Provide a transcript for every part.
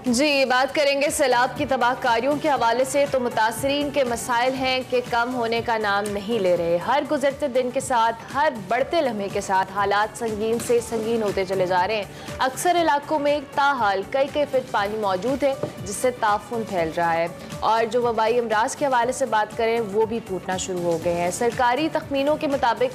जी, बात करेंगे सैलाब की तबाहकारियों के हवाले से। तो मुतासरीन के मसाइल हैं कि कम होने का नाम नहीं ले रहे। हर गुजरते दिन के साथ, हर बढ़ते लम्हे के साथ हालात संगीन से संगीन होते चले जा रहे हैं। अक्सर इलाकों में ताहाल कई कई फीट पानी मौजूद है, जिससे ताफुन फैल रहा है। और जो वबाई अमराज के हवाले से बात करें, वो भी फूटना शुरू हो गए हैं। सरकारी तखमीनों के मुताबिक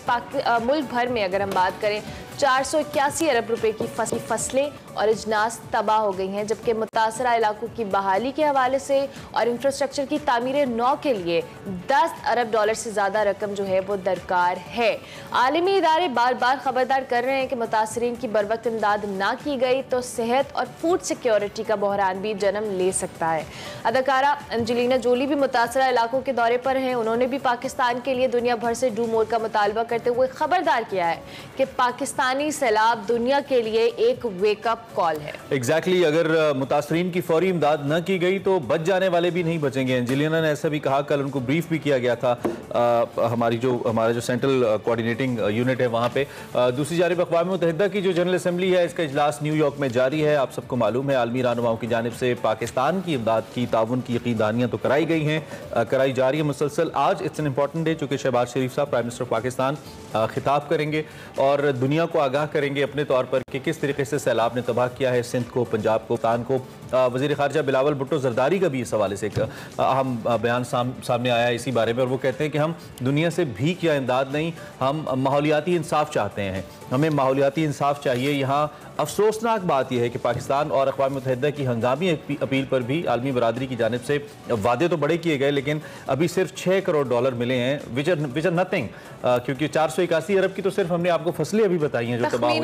मुल्क भर में अगर हम बात करें, 481 अरब रुपए की फसलें और अजनास तबाह हो गई हैं, जबकि मुतासरा इलाकों की बहाली के हवाले से और इंफ्रास्ट्रक्चर की तामीर नौ के लिए 10 अरब डॉलर से ज़्यादा रकम जो है वो दरकार है। आलमी इदारे बार बार खबरदार कर रहे हैं कि मुतासरीन की बरवक्त इमदाद ना की गई तो सेहत और फूड सिक्योरिटी का बहरान भी जन्म ले सकता है। अदाकारा एंजेलिना जोली भी मुतासरा इलाकों के दौरे पर हैं। उन्होंने भी पाकिस्तान के लिए दुनिया भर से डू मोर का मुतालबा करते हुए खबरदार किया है कि पाकिस्तानी सैलाब दुनिया के लिए एक वेकअप कॉल है। एग्जैक्टली अगर मुतासरीन की फौरी इमदाद न की गई तो बच जाने वाले भी नहीं बचेंगे। एंजेलिना ने ऐसा भी कहा, कल उनको ब्रीफ भी किया गया था हमारा जो सेंट्रल कोऑर्डिनेटिंग यूनिट है वहाँ पे। दूसरी जानिब अक़वाम मुत्तहिदा की जो जनरल असम्बली है, इसका इजलास न्यूयॉर्क में जारी है। आप सबको मालूम है आलमी रहनुमाओं की जानिब से पाकिस्तान की इमदाद की ताउन की यकीनदानियाँ तो कराई गई हैं, कराई जा रही है मुसलसल। आज इट्स एन इम्पॉर्टेंट डे चूँकि शहबाज शरीफ साहब प्राइम मिनिस्टर पाकिस्तान खिताब करेंगे और दुनिया को आगाह करेंगे अपने तौर पर कि किस तरीके से सैलाब ने तबाह किया है सिंध को, पंजाब को, पाकिस्तान को। वज़ीर ख़ारजा बिलावल भुट्टो ज़रदारी का भी इस हवाले से एक अहम बयान सामने आया इसी बारे में, और वो कहते हैं कि हम दुनिया से भीख या इमदाद नहीं, हम माहौलियाती इंसाफ चाहते हैं, हमें माहौलियाती इंसाफ चाहिए। यहाँ अफसोसनाक बात यह है कि पाकिस्तान और अक़वाम मुत्तहिदा की हंगामी अपील पर भी आलमी बरादरी की जानिब से वादे तो बड़े किए गए, लेकिन अभी सिर्फ 6 करोड़ डॉलर मिले हैं, विच आर नथिंग, क्योंकि 481 अरब की तो सिर्फ हमने आपको फसलें अभी बताई हैं जो तबाह हुई हैं,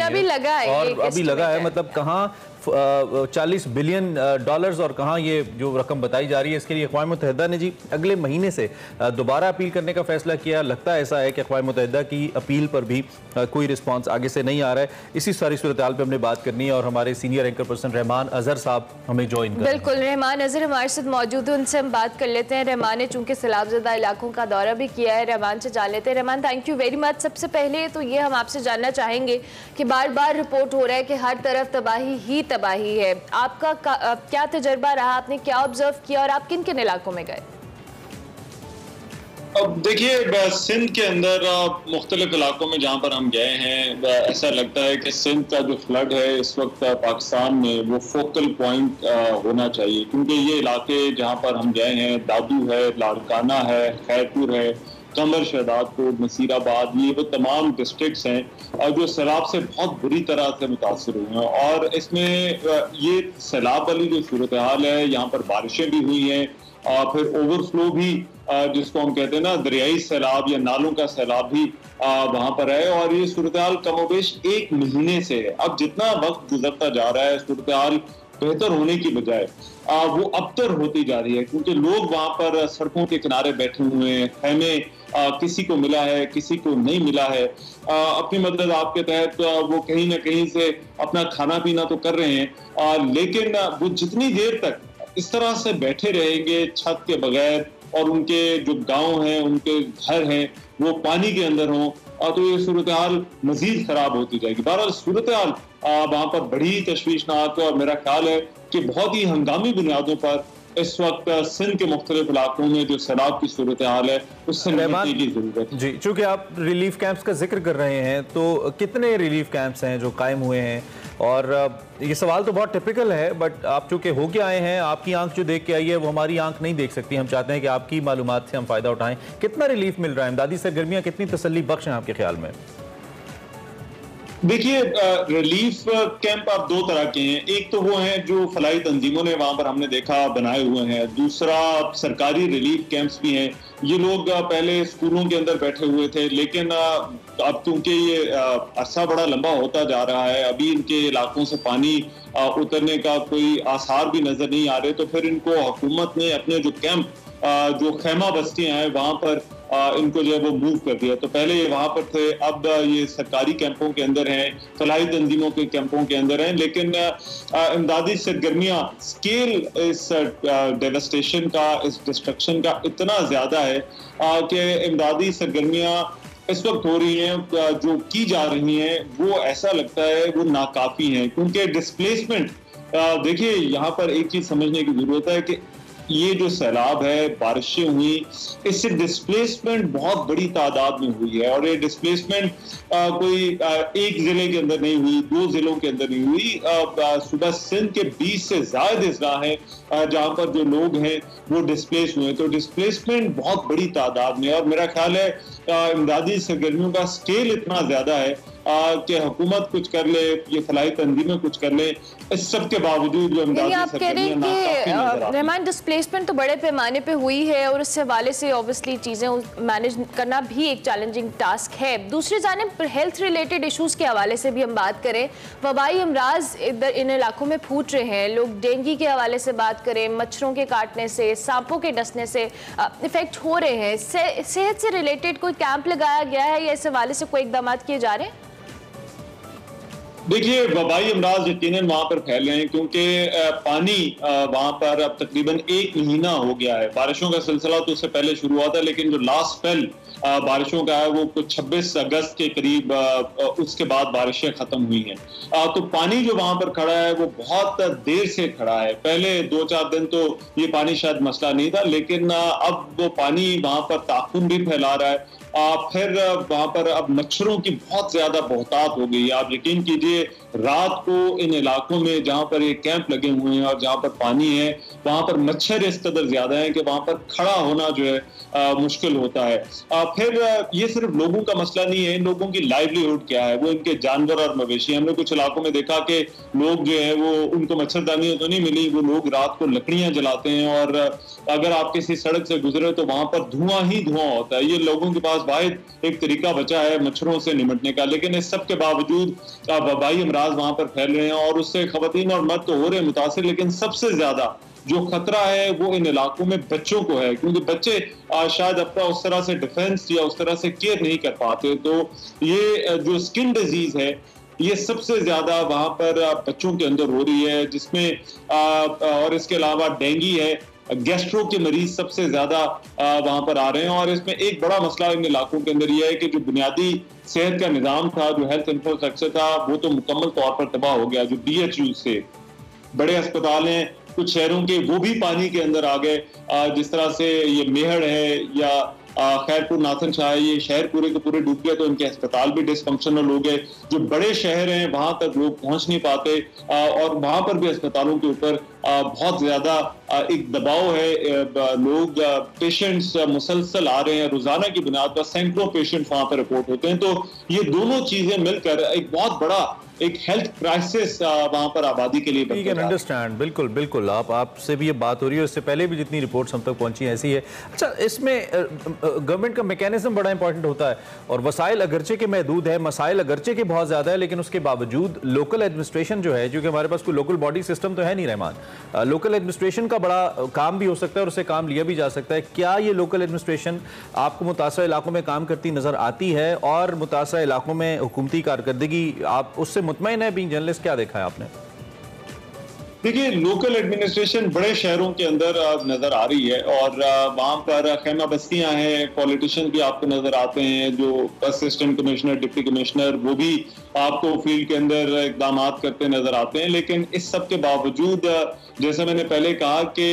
और अभी लगा है, मतलब कहाँ 40 बिलियन डॉलर्स और कहाँ ये जो रकम बताई जा रही है। इसके लिए अक़वाम मुत्तहिदा ने जी अगले महीने से दोबारा अपील करने का फैसला किया। लगता है ऐसा है कि अक़वाम मुत्तहिदा की अपील पर भी कोई रिस्पांस आगे से नहीं आ रहा है। इसी सारी सूरत हाल पर हमने बात करनी है और हमारे senior anchor person Rahman Azhar साहब हमें ज्वाइन कर। बिल्कुल, रहमान अजहर हमारे साथ मौजूद है, उनसे हम बात कर लेते हैं। रहमान ने चूंकि सैलाबज़दा इलाकों का दौरा भी किया है, रहमान से जान लेते हैं। Rahman, thank you very much. सबसे पहले तो ये हम आपसे जानना चाहेंगे कि बार बार रिपोर्ट हो रहा है कि हर तरफ तबाही ही तबाही है। आपका क्या तजर्बा रहा, आपने क्या ऑब्जर्व किया और आप किन किन इलाकों में गए? अब देखिए, सिंध के अंदर मुख्तलिफ इलाकों में जहाँ पर हम गए हैं, ऐसा लगता है कि सिंध का जो फ्लड है इस वक्त पाकिस्तान में वो फोकल पॉइंट होना चाहिए, क्योंकि ये इलाके जहाँ पर हम गए हैं, दादू है, लाड़काना है, खैरपुर है, कमर, शहदादपुर, नसीराबाद, ये वो तमाम डिस्ट्रिक्ट्स हैं और जो सैलाब से बहुत बुरी तरह से मुतासर हुए हैं। और इसमें ये सैलाब वाली जो सूरत हाल है, यहाँ पर बारिशें भी हुई हैं और फिर ओवरफ्लो भी, जिसको हम कहते हैं ना दरियाई सैलाब या नालों का सैलाब भी वहाँ पर है। और ये सूरत हाल कमोबेश 1 महीने से है। अब जितना वक्त गुजरता जा रहा है, सूरत हाल बेहतर होने की बजाय वो अबतर होती जा रही है, क्योंकि लोग वहाँ पर सड़कों के किनारे बैठे हुए हैं, खेमे किसी को मिला है, किसी को नहीं मिला है। अपनी मदद आपके तहत वो कहीं ना कहीं से अपना खाना पीना तो कर रहे हैं, लेकिन वो जितनी देर तक इस तरह से बैठे रहेंगे छत के बगैर और उनके जो गांव हैं, उनके घर हैं, वो पानी के अंदर हों, तो ये सूरत हाल मजीद खराब होती जाएगी। बहरहाल सूरत हाल वहाँ पर बड़ी तशवीशनाक है और मेरा ख्याल है कि बहुत ही हंगामी बुनियादों पर इस वक्त सिंध के मुख्तलिफ इलाकों में जो सैलाब की सूरत हाल है उससे निपटने की जरूरत है। जी, चूंकि आप रिलीफ कैंप्स का जिक्र कर रहे हैं, तो कितने रिलीफ कैंप्स हैं जो कायम हुए हैं? और ये सवाल तो बहुत टिपिकल है, बट आप चूंकि होके आए हैं, आपकी आंख जो देख के आई है वो हमारी आंख नहीं देख सकती। हम चाहते हैं कि आपकी मालूमात से हम फायदा उठाएं। कितना रिलीफ मिल रहा है? इमदादी सरगर्मियां कितनी तसल्ली बख्श हैं आपके ख्याल में? देखिए, रिलीफ कैंप आप 2 तरह के हैं। एक तो वो हैं जो फलाई तंजीमों ने वहाँ पर हमने देखा बनाए हुए हैं, दूसरा सरकारी रिलीफ कैंप्स भी हैं। ये लोग पहले स्कूलों के अंदर बैठे हुए थे, लेकिन अब क्योंकि ये अरसा बड़ा लंबा होता जा रहा है, अभी इनके इलाकों से पानी उतरने का कोई आसार भी नजर नहीं आ रहे, तो फिर इनको हुकूमत ने अपने जो कैंप, जो खेमा बस्तियां हैं, वहाँ पर इनको जो है वो मूव कर दिया। तो पहले ये वहाँ पर थे, अब ये सरकारी कैंपों के अंदर हैं, फलाही तंजीमों के कैंपों के अंदर हैं। लेकिन इमदादी सरगर्मियाँ, स्केल इस डेवस्टेशन का, इस डिस्ट्रक्शन का इतना ज़्यादा है कि इमदादी सरगर्मियाँ इस वक्त हो रही हैं, जो की जा रही हैं, वो ऐसा लगता है वो नाकाफी हैं, क्योंकि डिस्प्लेसमेंट देखिए, यहाँ पर एक चीज समझने की जरूरत है कि ये जो सैलाब है, बारिशें हुई, इससे डिस्प्लेसमेंट बहुत बड़ी तादाद में हुई है। और ये डिस्प्लेसमेंट कोई एक जिले के अंदर नहीं हुई, 2 जिलों के अंदर नहीं हुई। सुबह सिंध के 20 से ज्यादा अजला हैं जहां पर जो लोग हैं वो डिस्प्लेस हुए। तो डिस्प्लेसमेंट बहुत बड़ी तादाद में, और मेरा ख्याल है इमदादी सरगर्मियों का स्केल इतना ज्यादा है कि हुकूमत कुछ कर ले, ये फलाई तंजीमें कुछ कर ले, इस सब के बावजूद जो इमदादी आप कह रहे हैं कि रहमान डिस्प्लेसमेंट तो बड़े पैमाने पे हुई है और इस हवाले से ऑब्वियसली चीज़ें मैनेज करना भी एक चैलेंजिंग टास्क है। दूसरी जानिब हेल्थ रिलेटेड इशूज़ के हवाले से भी हम बात करें, वबाई अमराज इधर इन इलाकों में फूट रहे हैं। लोग डेंगू के हवाले से बात करें, मच्छरों के काटने से, सांपों के डसने से इफेक्ट हो रहे हैं। सेहत से रिलेटेड कोई कैंप लगाया गया है या इस हवाले से कोई इकदाम किए जा रहे हैं? देखिए, वबाई अमराज यकीनन वहां पर फैल रहे हैं क्योंकि पानी वहां पर अब तकरीबन 1 महीना हो गया है। बारिशों का सिलसिला तो उससे पहले शुरू हुआ था, लेकिन जो लास्ट स्पेल बारिशों का है वो कुछ 26 अगस्त के करीब उसके बाद बारिशें खत्म हुई हैं। तो पानी जो वहां पर खड़ा है वो बहुत देर से खड़ा है। पहले 2-4 दिन तो ये पानी शायद मसला नहीं था, लेकिन अब वो पानी वहां पर ताफून भी फैला रहा है। फिर वहां पर अब मच्छरों की बहुत ज्यादा बहुतात हो गई है। आप यकीन कीजिए, रात को इन इलाकों में जहां पर ये कैंप लगे हुए हैं और जहां पर पानी है, वहां पर मच्छर इस कदर ज्यादा है कि वहां पर खड़ा होना जो है मुश्किल होता है। फिर ये सिर्फ लोगों का मसला नहीं है, इन लोगों की लाइवलीहुड क्या है, वो इनके जानवर और मवेशी। हमने कुछ इलाकों में देखा कि लोग जो है वो, उनको मच्छरदानियां तो नहीं मिली, वो लोग रात को लकड़ियां जलाते हैं और अगर आप किसी सड़क से गुजरे तो वहां पर धुआं ही धुआं होता है। ये लोगों के पास वाहिद एक तरीका बचा है मच्छरों से निपटने का, लेकिन इस सब के बावजूद वबाई अमराज वहां पर फैल रहे हैं और उससे खवातीन और मर्द तो हो रहे हैं मुतासिर, लेकिन सबसे ज्यादा जो खतरा है वो इन इलाकों में बच्चों को है, क्योंकि बच्चे शायद अपना उस तरह से डिफेंस या उस तरह से केयर नहीं कर पाते। तो ये जो स्किन डिजीज है ये सबसे ज्यादा वहां पर बच्चों के अंदर हो रही है, जिसमें और इसके अलावा डेंगू है, गैस्ट्रो के मरीज सबसे ज्यादा वहां पर आ रहे हैं। और इसमें एक बड़ा मसला इन इलाकों के अंदर यह है कि जो बुनियादी सेहत का निजाम था, जो हेल्थ इंफ्रास्ट्रक्चर था, वो तो मुकम्मल तौर पर तबाह हो गया। जो DHU से बड़े अस्पताल हैं कुछ शहरों के, वो भी पानी के अंदर आ गए। जिस तरह से ये मेहड़ है या खैरपुर नाथन शाह है, ये शहर पूरे के पूरे डूब गए, तो इनके अस्पताल भी डिसफंक्शनल हो गए। जो बड़े शहर हैं वहां तक लोग पहुंच नहीं पाते और वहां पर भी अस्पतालों के ऊपर बहुत ज्यादा एक दबाव है। लोग पेशेंट्स मुसलसल आ रहे हैं, रोजाना की बुनियाद पर सैकड़ों पेशेंट्स वहां पर रिपोर्ट होते हैं। तो ये दोनों चीजें मिलकर एक बहुत बड़ा एक हेल्थ क्राइसिस वहां पर आबादी के लिए यू कैन अंडरस्टैंड। बिल्कुल बिल्कुल, आपसे भी ये बात हो रही है, इससे पहले भी जितनी रिपोर्ट्स हम तक पहुंची ऐसी है। अच्छा, इसमें गवर्नमेंट का मैकेनिज्म बड़ा इंपॉर्टेंट होता है और वसाइल अगरचे के महदूद है, मसाइल अगरचे के बहुत ज्यादा है, लेकिन उसके बावजूद लोकल एडमिनिस्ट्रेशन जो है, क्योंकि हमारे पास कोई लोकल बॉडी सिस्टम तो है नहीं रहमान, लोकल एडमिनिस्ट्रेशन का बड़ा काम भी हो सकता है और उससे काम लिया भी जा सकता है। क्या ये लोकल एडमिनिस्ट्रेशन आपको मुतासर इलाकों में काम करती नजर आती है और मुतासर इलाकों में हुकूमती कारकर्दगी आप उससे मुतमईन है? बीइंग जर्नलिस्ट, क्या देखा है आपने? देखिए, लोकल एडमिनिस्ट्रेशन बड़े शहरों के अंदर नजर आ रही है और वहां पर खैमा बस्तियां हैं, पॉलिटिशियन भी आपको नजर आते हैं, जो असिस्टेंट कमिश्नर, डिप्टी कमिश्नर, वो भी आपको फील्ड के अंदर इकदाम करते नजर आते हैं। लेकिन इस सब के बावजूद, जैसे मैंने पहले कहा कि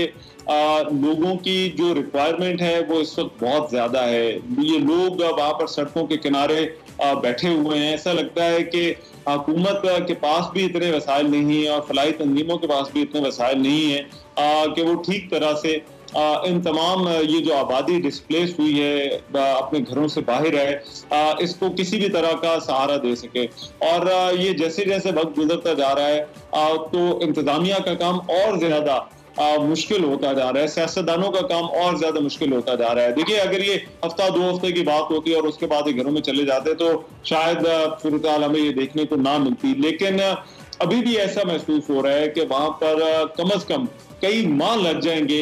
लोगों की जो रिक्वायरमेंट है वो इस वक्त बहुत ज्यादा है। ये लोग वहां पर सड़कों के किनारे बैठे हुए हैं। ऐसा लगता है कि हुकूमत के पास भी इतने वसाइल नहीं है और फलाई तंजीमों के पास भी इतने वसाइल नहीं है कि वो ठीक तरह से इन तमाम ये जो आबादी डिस्प्लेस हुई है, अपने घरों से बाहर है, इसको किसी भी तरह का सहारा दे सके। और ये जैसे जैसे वक्त गुजरता जा रहा है तो इंतजामिया का काम और ज्यादा मुश्किल होता जा रहा है, सियासतदानों का काम और ज्यादा मुश्किल होता जा रहा है। देखिए, अगर ये हफ्ता 2 हफ्ते की बात होती और उसके बाद ये घरों में चले जाते तो शायद सूरत हाल हमें ये देखने को ना मिलती, लेकिन अभी भी ऐसा महसूस हो रहा है कि वहां पर कम से कम कई माह लग जाएंगे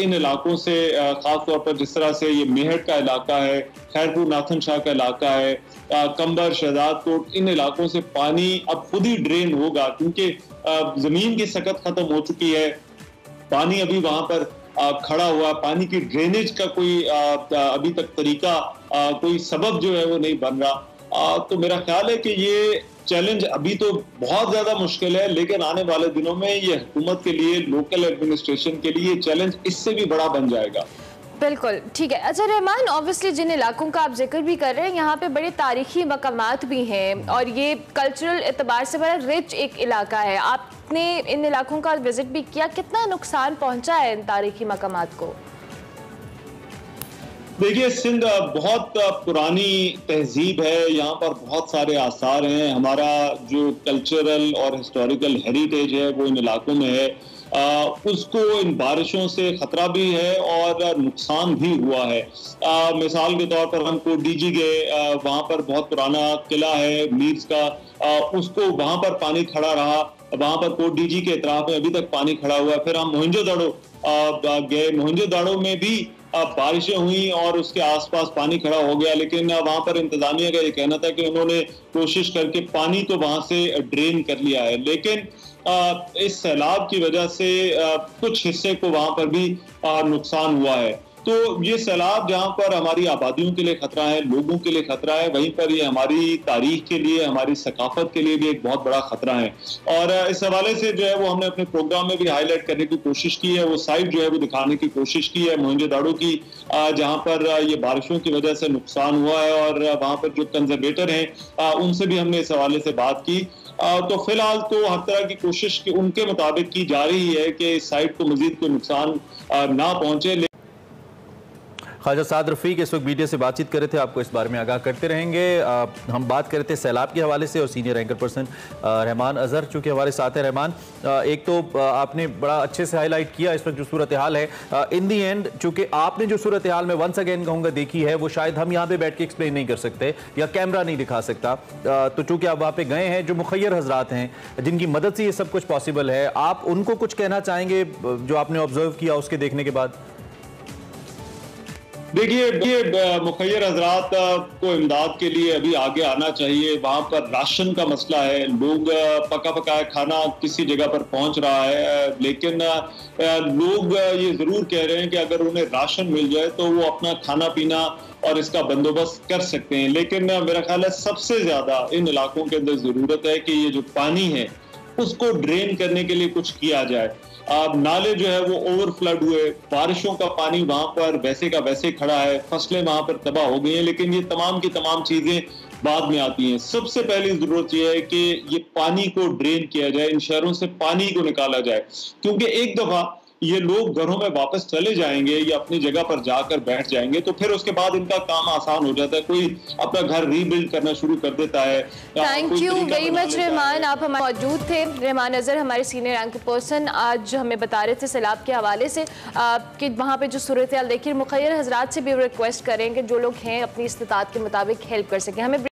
इन इलाकों से, खास तौर पर जिस तरह से ये मेहड़ का इलाका है, खैरपुर नाथन शाह का इलाका है, कंबर, शहजादकोट, इन इलाकों से पानी अब खुद ही ड्रेन होगा क्योंकि जमीन की सकत खत्म हो चुकी है। पानी अभी वहां पर खड़ा हुआ, पानी की ड्रेनेज का कोई अभी तक तरीका, कोई सबब जो है वो नहीं बन रहा। तो मेरा ख्याल है कि ये चैलेंज अभी तो बहुत ज्यादा मुश्किल है, लेकिन आने वाले दिनों में ये हुकूमत के लिए, लोकल एडमिनिस्ट्रेशन के लिए चैलेंज इससे भी बड़ा बन जाएगा। बिल्कुल ठीक है। अच्छा रहमान, ऑब्वियसली जिन इलाकों का आप जिक्र भी कर रहे हैं, यहाँ पे बड़े तारीखी मकामात भी हैं और ये कल्चरल एतबार से बड़ा रिच एक इलाका है। आपने इन इलाकों का विजिट भी किया, कितना नुकसान पहुंचा है इन तारीखी मकामात को? देखिए, सिंध बहुत पुरानी तहजीब है, यहाँ पर बहुत सारे आसार हैं। हमारा जो कल्चरल और हिस्टोरिकल हेरिटेज है वो इन इलाकों में है। उसको इन बारिशों से खतरा भी है और नुकसान भी हुआ है। मिसाल के तौर पर हम कोटडीजी गए, वहाँ पर बहुत पुराना किला है मीर्स का, उसको वहाँ पर पानी खड़ा रहा, वहाँ पर कोटडीजी के इतराफ में अभी तक पानी खड़ा हुआ है। फिर हम मोहनजोदड़ो गए, मोहनजोदड़ो में भी बारिशें हुई और उसके आसपास पानी खड़ा हो गया, लेकिन वहां पर इंतजामिया का ये कहना था कि उन्होंने कोशिश करके पानी तो वहां से ड्रेन कर लिया है, लेकिन इस सैलाब की वजह से कुछ हिस्से को वहां पर भी नुकसान हुआ है। तो ये सैलाब जहां पर हमारी आबादियों के लिए खतरा है, लोगों के लिए खतरा है, वहीं पर ये हमारी तारीख के लिए, हमारी सकाफत के लिए भी एक बहुत बड़ा खतरा है। और इस हवाले से जो है वो हमने अपने प्रोग्राम में भी हाईलाइट करने की कोशिश की है, वो साइट जो है वो दिखाने की कोशिश की है मोहनजोदड़ो की, जहां पर ये बारिशों की वजह से नुकसान हुआ है, और वहां पर जो कंजर्वेटर हैं उनसे भी हमने इस हवाले से बात की। तो फिलहाल तो हर तरह की कोशिश उनके मुताबिक की जा रही है कि इस साइट को मजीद कोई नुकसान ना पहुंचे। ख्वाजा साद रफ़ीक इस वक्त मीडिया से बातचीत कर रहे थे, आपको इस बारे में आगाह करते रहेंगे। हम बात कर रहे थे सैलाब के हवाले से और senior anchor person Rahman Azhar चूँकि हमारे साथ है। रहमान, एक तो आपने बड़ा अच्छे से हाईलाइट किया इस वक्त जो सूरत हाल है। इन दी एंड चूँकि आपने जो सूरत हाल में वंस अगेन कहूँगा देखी है, वो शायद हम यहाँ पर बैठ के एक्सप्लेन नहीं कर सकते या कैमरा नहीं दिखा सकता। तो चूँकि आप वहाँ पर गए हैं, जो मुखय्यर हजरात हैं जिनकी मदद से ये सब कुछ पॉसिबल है, आप उनको कुछ कहना चाहेंगे जो आपने ऑब्जर्व किया उसके देखने के बाद? देखिए, ये मुखय्यर हजरात को इमदाद के लिए अभी आगे आना चाहिए। वहाँ पर राशन का मसला है, लोग पका पकाया खाना किसी जगह पर पहुँच रहा है, लेकिन लोग ये ज़रूर कह रहे हैं कि अगर उन्हें राशन मिल जाए तो वो अपना खाना पीना और इसका बंदोबस्त कर सकते हैं। लेकिन मेरा ख्याल है सबसे ज़्यादा इन इलाकों के अंदर ज़रूरत है कि ये जो पानी है उसको ड्रेन करने के लिए कुछ किया जाए। नाले जो है वो ओवरफ्लड हुए, बारिशों का पानी वहां पर वैसे का वैसे खड़ा है, फसलें वहां पर तबाह हो गई हैं, लेकिन ये तमाम की तमाम चीजें बाद में आती हैं। सबसे पहली जरूरत यह है कि ये पानी को ड्रेन किया जाए, इन शहरों से पानी को निकाला जाए, क्योंकि एक दफा ये लोग घरों में वापस चले जाएंगे या अपनी जगह पर जाकर बैठ जाएंगे तो फिर उसके बाद इनका काम आसान हो जाता है, कोई अपना घर रीबिल्ड करना शुरू कर देता है। Thank you very much Rahman, आप हमारे मौजूद थे। रहमान अज़हर हमारे सीनियर एंकर पर्सन आज हमें बता रहे थे सैलाब के हवाले से कि वहाँ पे जो सूरत हाल देखिए। मुखय्यर हजरात से भी रिक्वेस्ट करें कि जो लोग हैं अपनी इस्तिताअत के मुताबिक हेल्प कर सकें। हमें